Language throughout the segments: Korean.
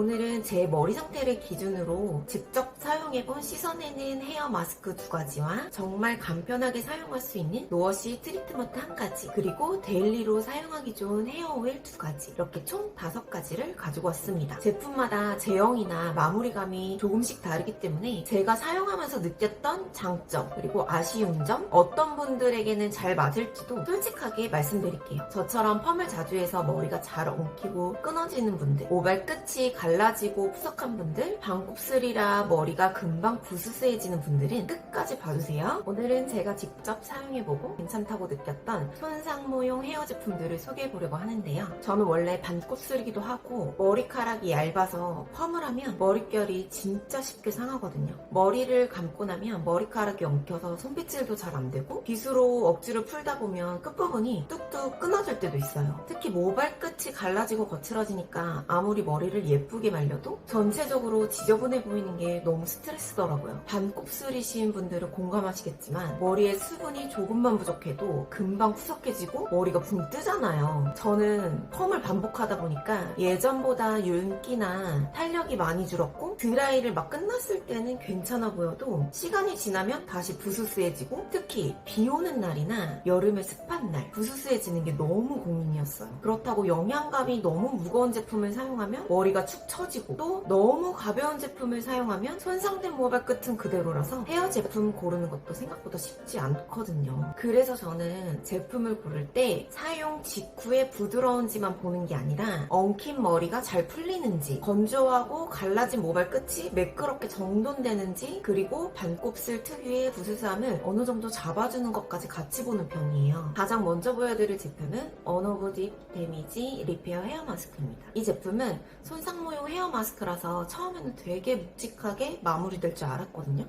오늘은 제 머리 상태를 기준으로 직접 사용해본 씻어내는 헤어 마스크 2가지와 정말 간편하게 사용할 수 있는 노워시 트리트먼트 1가지, 그리고 데일리로 사용하기 좋은 헤어 오일 2가지, 이렇게 총 5가지를 가지고 왔습니다. 제품마다 제형이나 마무리감이 조금씩 다르기 때문에 제가 사용하면서 느꼈던 장점, 그리고 아쉬운 점, 어떤 분들에게는 잘 맞을지도 솔직하게 말씀드릴게요. 저처럼 펌을 자주 해서 머리가 잘 엉키고 끊어지는 분들, 모발 끝이 갈라지고 푸석한 분들, 반곱슬이라 머리가 금방 부스스해지는 분들은 끝까지 봐주세요. 오늘은 제가 직접 사용해보고 괜찮다고 느꼈던 손상모용 헤어 제품들을 소개해보려고 하는데요. 저는 원래 반곱슬이기도 하고 머리카락이 얇아서 펌을 하면 머릿결이 진짜 쉽게 상하거든요. 머리를 감고 나면 머리카락이 엉켜서 손빗질도 잘 안되고 빗으로 억지로 풀다 보면 끝부분이 뚝뚝 끊어질 때도 있어요. 특히 모발 끝이 갈라지고 거칠어지니까 아무리 머리를 예쁘게 말려도 전체적으로 지저분해 보이는 게 너무 스트레스더라고요. 반곱슬이신 분들은 공감하시겠지만 머리에 수분이 조금만 부족해도 금방 푸석해지고 머리가 붕 뜨잖아요. 저는 펌을 반복하다 보니까 예전보다 윤기나 탄력이 많이 줄었고 드라이를 막 끝났을 때는 괜찮아 보여도 시간이 지나면 다시 부스스해지고, 특히 비 오는 날이나 여름에 습한 날 부스스해지는 게 너무 고민이었어요. 그렇다고 영양감이 너무 무거운 제품을 사용하면 머리가 축 처지고, 또 너무 가벼운 제품을 사용하면 손상된 모발 끝은 그대로라서 헤어 제품 고르는 것도 생각보다 쉽지 않거든요. 그래서 저는 제품을 고를 때 사용 직후에 부드러운지만 보는 게 아니라 엉킨 머리가 잘 풀리는지, 건조하고 갈라진 모발 끝이 매끄럽게 정돈되는지, 그리고 반곱슬 특유의 부스스함을 어느 정도 잡아주는 것까지 같이 보는 편이에요. 가장 먼저 보여드릴 제품은 언어브 딥 데미지 리페어 헤어 마스크입니다. 이 제품은 손상모용 헤어 마스크라서 처음에는 되게 묵직하게 마무리될 줄 알았거든요.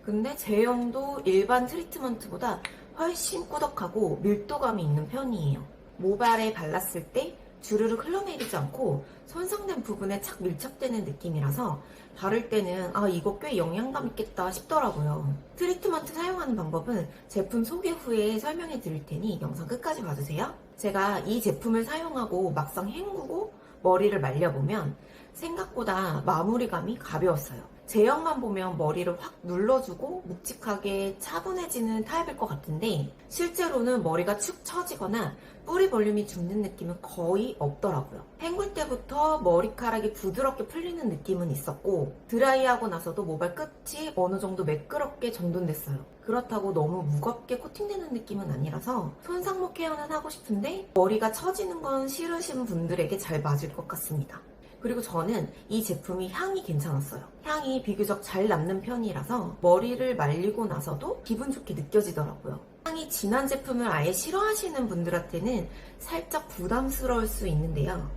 근데 제형도 일반 트리트먼트보다 훨씬 꾸덕하고 밀도감이 있는 편이에요. 모발에 발랐을 때 주르륵 흘러내리지 않고 손상된 부분에 착 밀착되는 느낌이라서 바를 때는 이거 꽤 영양감 있겠다 싶더라고요. 트리트먼트 사용하는 방법은 제품 소개 후에 설명해 드릴 테니 영상 끝까지 봐주세요. 제가 이 제품을 사용하고 막상 헹구고 머리를 말려보면 생각보다 마무리감이 가벼웠어요. 제형만 보면 머리를 확 눌러주고 묵직하게 차분해지는 타입일 것 같은데 실제로는 머리가 축 처지거나 뿌리 볼륨이 죽는 느낌은 거의 없더라고요. 헹굴 때부터 머리카락이 부드럽게 풀리는 느낌은 있었고, 드라이하고 나서도 모발 끝이 어느 정도 매끄럽게 정돈됐어요. 그렇다고 너무 무겁게 코팅되는 느낌은 아니라서 손상모 케어는 하고 싶은데 머리가 처지는 건 싫으신 분들에게 잘 맞을 것 같습니다. 그리고 저는 이 제품이 향이 괜찮았어요. 향이 비교적 잘 남는 편이라서 머리를 말리고 나서도 기분 좋게 느껴지더라고요. 향이 진한 제품을 아예 싫어하시는 분들한테는 살짝 부담스러울 수 있는데요.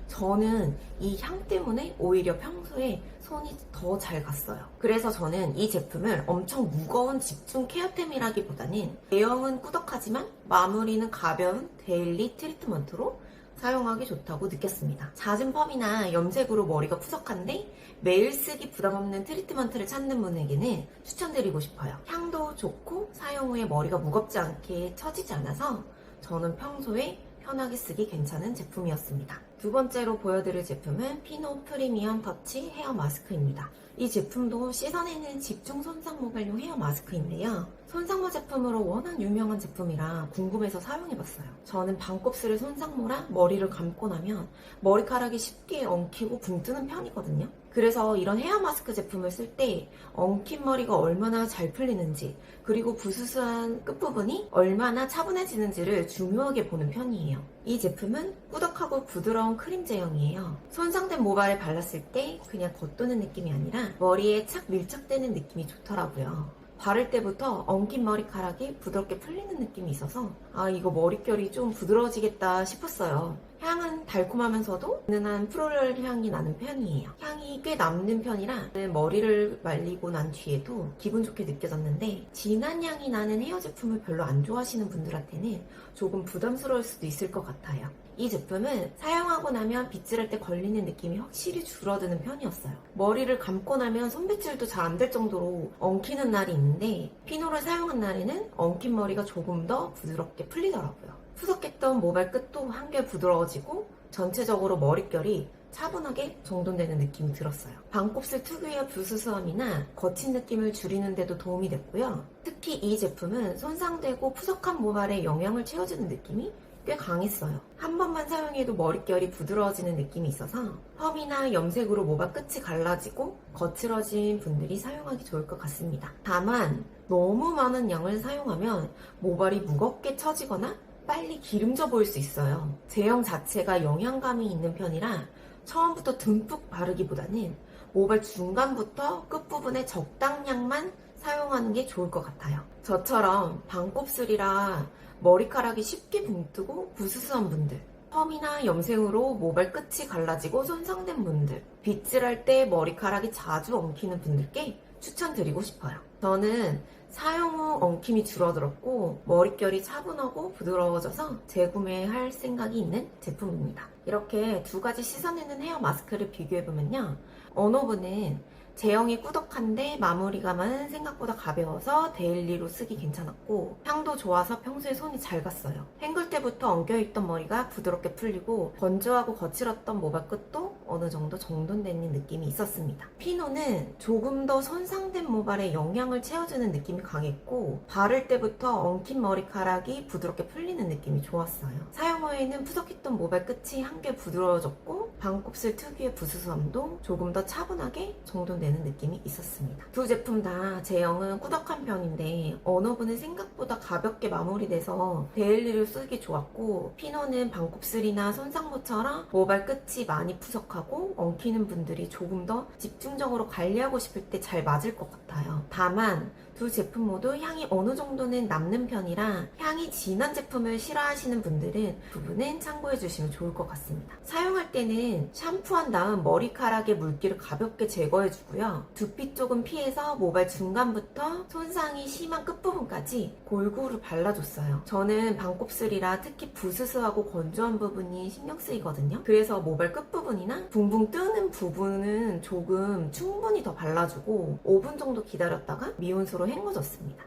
저는 이 향 때문에 오히려 평소에 손이 더 잘 갔어요. 그래서 저는 이 제품을 엄청 무거운 집중 케어템이라기보다는 제형은 꾸덕하지만 마무리는 가벼운 데일리 트리트먼트로 사용하기 좋다고 느꼈습니다. 잦은 펌이나 염색으로 머리가 푸석한데 매일 쓰기 부담없는 트리트먼트를 찾는 분에게는 추천드리고 싶어요. 향도 좋고 사용 후에 머리가 무겁지 않게 처지지 않아서 저는 평소에 편하게 쓰기 괜찮은 제품이었습니다. 두 번째로 보여드릴 제품은 피노 프리미엄 터치 헤어 마스크입니다. 이 제품도 씻어내는 집중 손상 모발용 헤어 마스크인데요. 손상모 제품으로 워낙 유명한 제품이라 궁금해서 사용해봤어요. 저는 반곱슬을 손상모라 머리를 감고 나면 머리카락이 쉽게 엉키고 붕 뜨는 편이거든요. 그래서 이런 헤어 마스크 제품을 쓸 때 엉킨 머리가 얼마나 잘 풀리는지, 그리고 부스스한 끝부분이 얼마나 차분해지는지를 중요하게 보는 편이에요. 이 제품은 꾸덕하고 부드러운 크림 제형이에요. 손상된 모발에 발랐을 때 그냥 겉도는 느낌이 아니라 머리에 착 밀착되는 느낌이 좋더라고요. 바를 때부터 엉킨 머리카락이 부드럽게 풀리는 느낌이 있어서 이거 머릿결이 좀 부드러워지겠다 싶었어요. 향은 달콤하면서도 은은한 프로럴 향이 나는 편이에요. 향이 꽤 남는 편이라 머리를 말리고 난 뒤에도 기분 좋게 느껴졌는데, 진한 향이 나는 헤어 제품을 별로 안 좋아하시는 분들한테는 조금 부담스러울 수도 있을 것 같아요. 이 제품은 사용하고 나면 빗질할 때 걸리는 느낌이 확실히 줄어드는 편이었어요. 머리를 감고 나면 손빗질도 잘 안 될 정도로 엉키는 날이 있는데 피노를 사용한 날에는 엉킨 머리가 조금 더 부드럽게 풀리더라고요. 푸석했던 모발 끝도 한결 부드러워지고 전체적으로 머릿결이 차분하게 정돈되는 느낌이 들었어요. 반곱슬 특유의 부스스함이나 거친 느낌을 줄이는 데도 도움이 됐고요. 특히 이 제품은 손상되고 푸석한 모발에 영양을 채워주는 느낌이 꽤 강했어요. 한 번만 사용해도 머릿결이 부드러워지는 느낌이 있어서 펌이나 염색으로 모발 끝이 갈라지고 거칠어진 분들이 사용하기 좋을 것 같습니다. 다만 너무 많은 양을 사용하면 모발이 무겁게 처지거나 빨리 기름져 보일 수 있어요. 제형 자체가 영양감이 있는 편이라 처음부터 듬뿍 바르기보다는 모발 중간부터 끝부분에 적당량만 사용하는 게 좋을 것 같아요. 저처럼 반곱슬이라 머리카락이 쉽게 붕뜨고 부스스한 분들, 펌이나 염색으로 모발 끝이 갈라지고 손상된 분들, 빗질 할 때 머리카락이 자주 엉키는 분들께 추천드리고 싶어요. 저는 사용 후 엉킴이 줄어들었고 머릿결이 차분하고 부드러워져서 재구매할 생각이 있는 제품입니다. 이렇게 두 가지 씻어내는 헤어 마스크를 비교해보면요. 언어분은 제형이 꾸덕한데 마무리감은 생각보다 가벼워서 데일리로 쓰기 괜찮았고 향도 좋아서 평소에 손이 잘 갔어요. 헹굴 때부터 엉켜있던 머리가 부드럽게 풀리고 건조하고 거칠었던 모발 끝도 어느 정도 정돈되는 느낌이 있었습니다. 피노는 조금 더 손상된 모발에 영양을 채워주는 느낌이 강했고 바를 때부터 엉킨 머리카락이 부드럽게 풀리는 느낌이 좋았어요. 사용 후에는 푸석했던 모발 끝이 한결 부드러워졌고 반곱슬 특유의 부스스함도 조금 더 차분하게 정돈되는 느낌이 있었습니다. 두 제품 다 제형은 꾸덕한 편인데 언어분은 생각보다 가볍게 마무리돼서 데일리로 쓰기 좋았고 피노는 반곱슬이나 손상모처럼 모발 끝이 많이 푸석하고 엉키는 분들이 조금 더 집중적으로 관리하고 싶을 때 잘 맞을 것 같아요. 다만 두 제품 모두 향이 어느 정도는 남는 편이라 향이 진한 제품을 싫어하시는 분들은 부분은 참고해 주시면 좋을 것 같습니다. 사용할 때는 샴푸한 다음 머리카락의 물기를 가볍게 제거해 주고요. 두피 쪽은 피해서 모발 중간부터 손상이 심한 끝부분까지 골고루 발라줬어요. 저는 반곱슬이라 특히 부스스하고 건조한 부분이 신경 쓰이거든요. 그래서 모발 끝부분이나 붕붕 뜨는 부분은 조금 충분히 더 발라주고 5분 정도 기다렸다가 미온수로 헹궈줬습니다.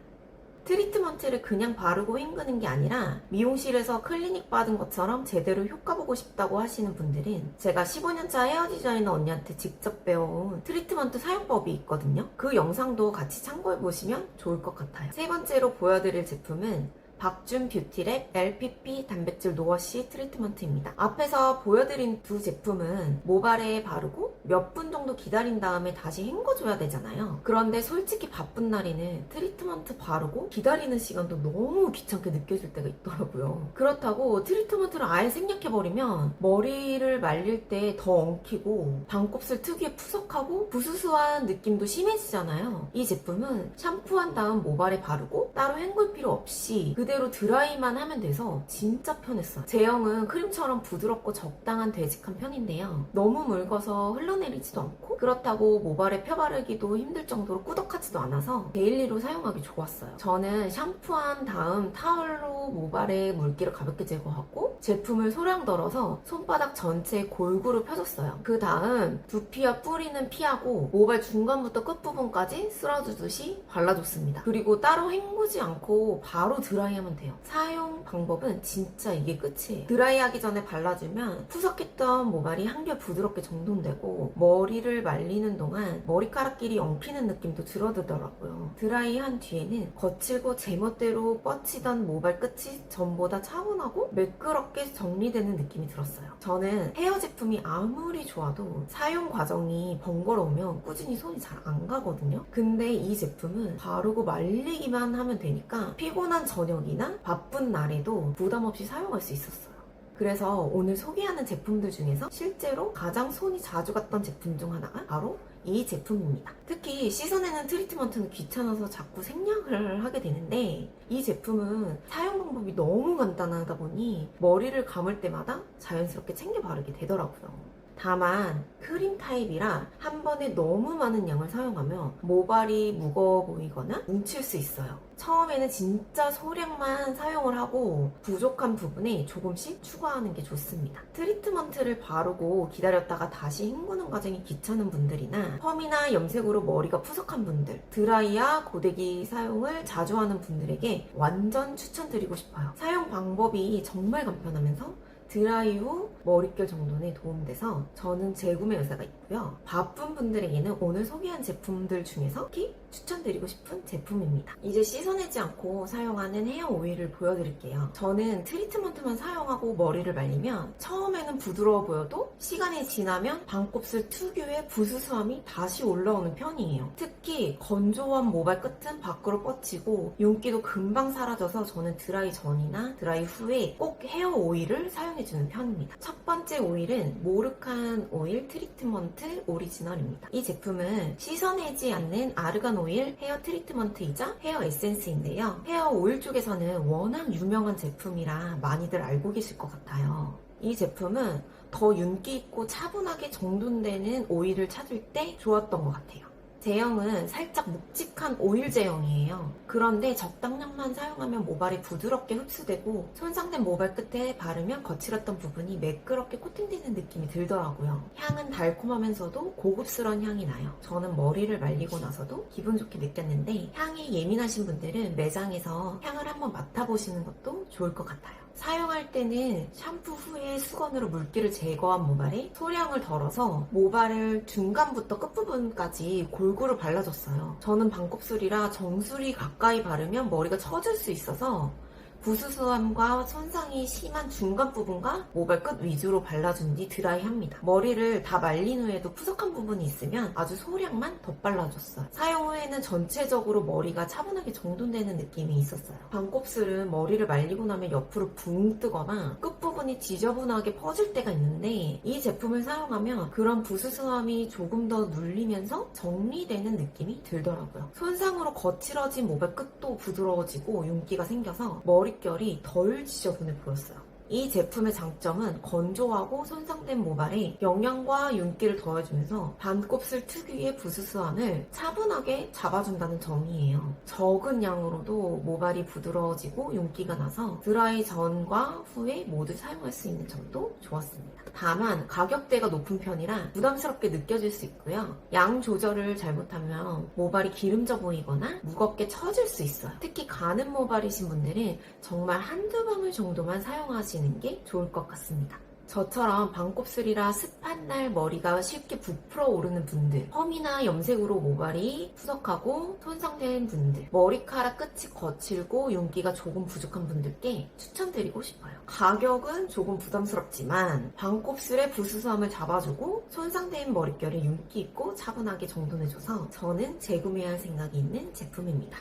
트리트먼트를 그냥 바르고 헹구는 게 아니라 미용실에서 클리닉 받은 것처럼 제대로 효과 보고 싶다고 하시는 분들은 제가 15년차 헤어 디자이너 언니한테 직접 배워온 트리트먼트 사용법이 있거든요. 그 영상도 같이 참고해 보시면 좋을 것 같아요. 세 번째로 보여드릴 제품은 박준 뷰티랩 LPP 단백질 노워시 트리트먼트입니다. 앞에서 보여드린 두 제품은 모발에 바르고 몇 분 정도 기다린 다음에 다시 헹궈줘야 되잖아요. 그런데 솔직히 바쁜 날에는 트리트먼트 바르고 기다리는 시간도 너무 귀찮게 느껴질 때가 있더라고요. 그렇다고 트리트먼트를 아예 생략해버리면 머리를 말릴 때 더 엉키고 반곱슬 특유의 푸석하고 부스스한 느낌도 심해지잖아요. 이 제품은 샴푸한 다음 모발에 바르고 따로 헹굴 필요 없이 그대로 드라이만 하면 돼서 진짜 편했어요. 제형은 크림처럼 부드럽고 적당한 되직한 편인데요. 너무 묽어서 흘러내리지도 않고 그렇다고 모발에 펴바르기도 힘들 정도로 꾸덕하지도 않아서 데일리로 사용하기 좋았어요. 저는 샴푸한 다음 타월로 모발에 물기를 가볍게 제거하고 제품을 소량 덜어서 손바닥 전체에 골고루 펴줬어요. 그 다음 두피와 뿌리는 피하고 모발 중간부터 끝부분까지 쓸어주듯이 발라줬습니다. 그리고 따로 헹구지 않고 바로 드라이하면 돼요. 사용 방법은 진짜 이게 끝이에요. 드라이하기 전에 발라주면 푸석했던 모발이 한결 부드럽게 정돈되고 머리를 말리는 동안 머리카락끼리 엉키는 느낌도 줄어들더라고요. 드라이한 뒤에는 거칠고 제멋대로 뻗치던 모발 끝이 전보다 차분하고 매끄럽게 정리되는 느낌이 들었어요. 저는 헤어 제품이 아무리 좋아도 사용 과정이 번거로우면 꾸준히 손이 잘 안 가거든요. 근데 이 제품은 바르고 말리기만 하면 되니까 피곤한 저녁이나 바쁜 날에도 부담 없이 사용할 수 있었어요. 그래서 오늘 소개하는 제품들 중에서 실제로 가장 손이 자주 갔던 제품 중 하나가 바로 이 제품입니다. 특히 씻어내는 트리트먼트는 귀찮아서 자꾸 생략을 하게 되는데 이 제품은 사용 방법이 너무 간단하다 보니 머리를 감을 때마다 자연스럽게 챙겨 바르게 되더라고요. 다만 크림 타입이라 한 번에 너무 많은 양을 사용하면 모발이 무거워 보이거나 뭉칠 수 있어요. 처음에는 진짜 소량만 사용을 하고 부족한 부분에 조금씩 추가하는 게 좋습니다. 트리트먼트를 바르고 기다렸다가 다시 헹구는 과정이 귀찮은 분들이나 펌이나 염색으로 머리가 푸석한 분들, 드라이와 고데기 사용을 자주 하는 분들에게 완전 추천드리고 싶어요. 사용 방법이 정말 간편하면서 드라이 후 머릿결 정돈에 도움돼서 저는 재구매 의사가 있고요. 바쁜 분들에게는 오늘 소개한 제품들 중에서 특히 추천드리고 싶은 제품입니다. 이제 씻어내지 않고 사용하는 헤어 오일을 보여드릴게요. 저는 트리트먼트만 사용하고 머리를 말리면 처음에는 부드러워 보여도 시간이 지나면 반곱슬 특유의 부스스함이 다시 올라오는 편이에요. 특히 건조한 모발 끝은 밖으로 뻗치고 윤기도 금방 사라져서 저는 드라이 전이나 드라이 후에 꼭 헤어 오일을 사용해주는 편입니다. 첫 번째 오일은 모르칸 오일 트리트먼트 오리지널입니다. 이 제품은 씻어내지 않는 아르간 오일 헤어 트리트먼트이자 헤어 에센스인데요. 헤어 오일 쪽에서는 워낙 유명한 제품이라 많이들 알고 계실 것 같아요. 이 제품은 더 윤기 있고 차분하게 정돈되는 오일을 찾을 때 좋았던 것 같아요. 제형은 살짝 묵직한 오일 제형이에요. 그런데 적당량만 사용하면 모발이 부드럽게 흡수되고 손상된 모발 끝에 바르면 거칠었던 부분이 매끄럽게 코팅되는 느낌이 들더라고요. 향은 달콤하면서도 고급스러운 향이 나요. 저는 머리를 말리고 나서도 기분 좋게 느꼈는데 향이 예민하신 분들은 매장에서 향을 한번 맡아보시는 것도 좋을 것 같아요. 사용할 때는 샴푸 후에 수건으로 물기를 제거한 모발에 소량을 덜어서 모발을 중간부터 끝부분까지 골고루 발라줬어요. 저는 반곱슬이라 정수리 가까이 바르면 머리가 처질 수 있어서 부스스함과 손상이 심한 중간 부분과 모발 끝 위주로 발라준 뒤 드라이합니다. 머리를 다 말린 후에도 푸석한 부분이 있으면 아주 소량만 덧발라줬어요. 사용 후에는 전체적으로 머리가 차분하게 정돈되는 느낌이 있었어요. 반곱슬은 머리를 말리고 나면 옆으로 붕 뜨거나 끝부분이 지저분하게 퍼질 때가 있는데 이 제품을 사용하면 그런 부스스함이 조금 더 눌리면서 정리되는 느낌이 들더라고요. 손상으로 거칠어진 모발 끝도 부드러워지고 윤기가 생겨서 머릿결이 덜 지저분해 보였어요. 이 제품의 장점은 건조하고 손상된 모발에 영양과 윤기를 더해주면서 반곱슬 특유의 부스스함을 차분하게 잡아준다는 점이에요. 적은 양으로도 모발이 부드러워지고 윤기가 나서 드라이 전과 후에 모두 사용할 수 있는 점도 좋았습니다. 다만 가격대가 높은 편이라 부담스럽게 느껴질 수 있고요. 양 조절을 잘못하면 모발이 기름져 보이거나 무겁게 처질 수 있어요. 특히 가는 모발이신 분들은 정말 한두 방울 정도만 사용하시는 게 좋을 것 같습니다. 저처럼 반곱슬이라 습한 날 머리가 쉽게 부풀어 오르는 분들, 펌이나 염색으로 모발이 푸석하고 손상된 분들, 머리카락 끝이 거칠고 윤기가 조금 부족한 분들께 추천드리고 싶어요. 가격은 조금 부담스럽지만 반곱슬의 부스스함을 잡아주고 손상된 머릿결에 윤기 있고 차분하게 정돈해줘서 저는 재구매할 생각이 있는 제품입니다.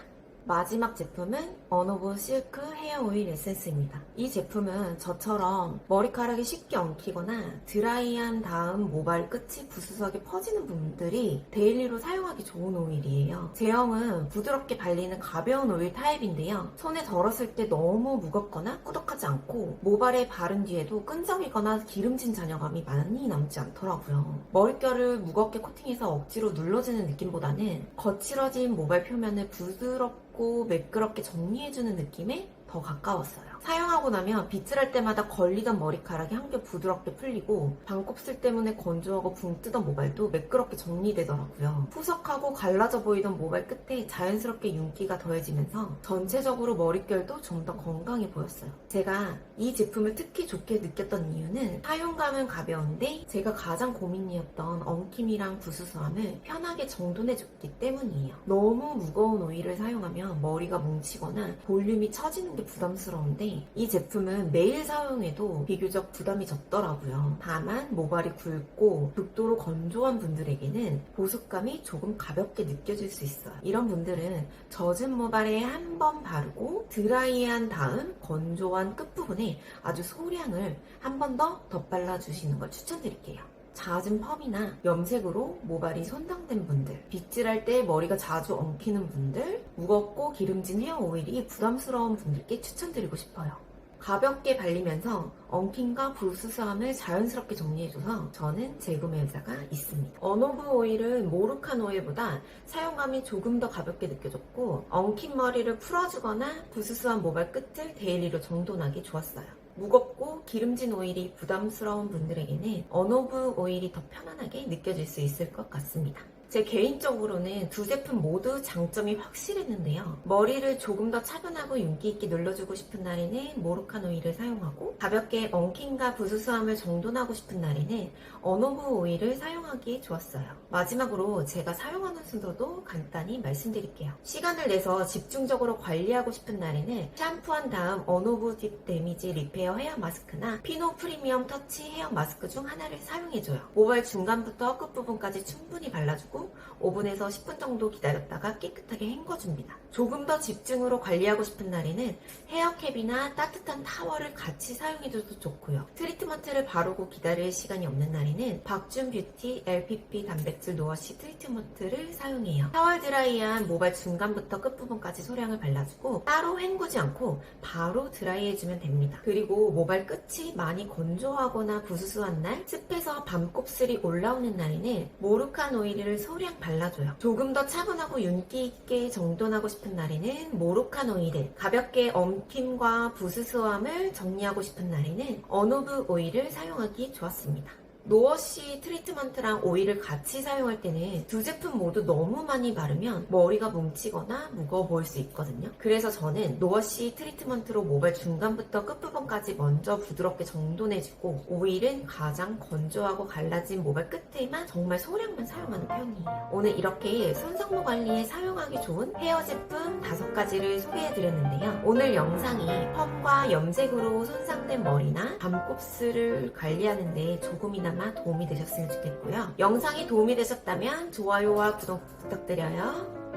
마지막 제품은 언오브 실크 헤어 오일 에센스입니다. 이 제품은 저처럼 머리카락이 쉽게 엉키거나 드라이한 다음 모발 끝이 부스스하게 퍼지는 분들이 데일리로 사용하기 좋은 오일이에요. 제형은 부드럽게 발리는 가벼운 오일 타입인데요. 손에 덜었을 때 너무 무겁거나 꾸덕하지 않고 모발에 바른 뒤에도 끈적이거나 기름진 잔여감이 많이 남지 않더라고요. 머릿결을 무겁게 코팅해서 억지로 눌러주는 느낌보다는 거칠어진 모발 표면을 부드럽고 매끄럽게 정리해주는 느낌에 더 가까웠어요. 사용하고 나면 빗질 할 때마다 걸리던 머리카락이 한결 부드럽게 풀리고 반곱슬 때문에 건조하고 붕 뜨던 모발도 매끄럽게 정리되더라고요. 푸석하고 갈라져 보이던 모발 끝에 자연스럽게 윤기가 더해지면서 전체적으로 머릿결도 좀 더 건강해 보였어요. 제가 이 제품을 특히 좋게 느꼈던 이유는 사용감은 가벼운데 제가 가장 고민이었던 엉킴이랑 부스스함을 편하게 정돈해줬기 때문이에요. 너무 무거운 오일을 사용하면 머리가 뭉치거나 볼륨이 처지는 게 부담스러운데 이 제품은 매일 사용해도 비교적 부담이 적더라고요. 다만 모발이 굵고 극도로 건조한 분들에게는 보습감이 조금 가볍게 느껴질 수 있어요. 이런 분들은 젖은 모발에 한 번 바르고 드라이한 다음 건조한 끝부분에 아주 소량을 한 번 더 덧발라주시는 걸 추천드릴게요. 잦은 펌이나 염색으로 모발이 손상된 분들, 빗질할 때 머리가 자주 엉키는 분들, 무겁고 기름진 헤어 오일이 부담스러운 분들께 추천드리고 싶어요. 가볍게 발리면서 엉킴과 부스스함을 자연스럽게 정리해줘서 저는 재구매 의사가 있습니다. 언오브 오일은 모르칸 오일보다 사용감이 조금 더 가볍게 느껴졌고 엉킨 머리를 풀어주거나 부스스한 모발 끝을 데일리로 정돈하기 좋았어요. 무겁고 기름진 오일이 부담스러운 분들에게는 언오브 오일이 더 편안하게 느껴질 수 있을 것 같습니다. 제 개인적으로는 두 제품 모두 장점이 확실했는데요. 머리를 조금 더 차분하고 윤기 있게 눌러주고 싶은 날에는 모로칸 오일을 사용하고, 가볍게 엉킴과 부수수함을 정돈하고 싶은 날에는 언오브 오일을 사용하기에 좋았어요. 마지막으로 제가 사용하는 순서도 간단히 말씀드릴게요. 시간을 내서 집중적으로 관리하고 싶은 날에는 샴푸한 다음 언오브 딥 데미지 리페어 헤어 마스크나 피노 프리미엄 터치 헤어 마스크 중 하나를 사용해줘요. 모발 중간부터 끝부분까지 충분히 발라주고 오븐에서 10분 정도 기다렸다가 깨끗하게 헹궈줍니다. 조금 더 집중으로 관리하고 싶은 날에는 헤어캡이나 따뜻한 타월을 같이 사용해줘도 좋고요. 트리트먼트를 바르고 기다릴 시간이 없는 날에는 박준 뷰티 LPP 단백질 노워시 트리트먼트를 사용해요. 타월 드라이한 모발 중간부터 끝부분까지 소량을 발라주고 따로 헹구지 않고 바로 드라이해주면 됩니다. 그리고 모발 끝이 많이 건조하거나 부스스한 날, 습해서 밤곱슬이 올라오는 날에는 모르칸 오일을 소량 발라줘요. 조금 더 차분하고 윤기 있게 정돈하고 싶은 날에는 모로칸 오일을, 가볍게 엉킴과 부스스함을 정리하고 싶은 날에는 언오브 오일을 사용하기 좋았습니다. 노워시 트리트먼트랑 오일을 같이 사용할 때는 두 제품 모두 너무 많이 바르면 머리가 뭉치거나 무거워 보일 수 있거든요. 그래서 저는 노워시 트리트먼트로 모발 중간부터 끝부분까지 먼저 부드럽게 정돈해주고, 오일은 가장 건조하고 갈라진 모발 끝에만 정말 소량만 사용하는 편이에요. 오늘 이렇게 손상모 관리에 사용하기 좋은 헤어 제품 5가지를 소개해드렸는데요. 오늘 영상이 펌과 염색으로 손상된 머리나 밤곱슬을 관리하는 데 조금이나마 도움이 되셨으면 좋겠고요. 영상이 도움이 되셨다면 좋아요와 구독 부탁드려요.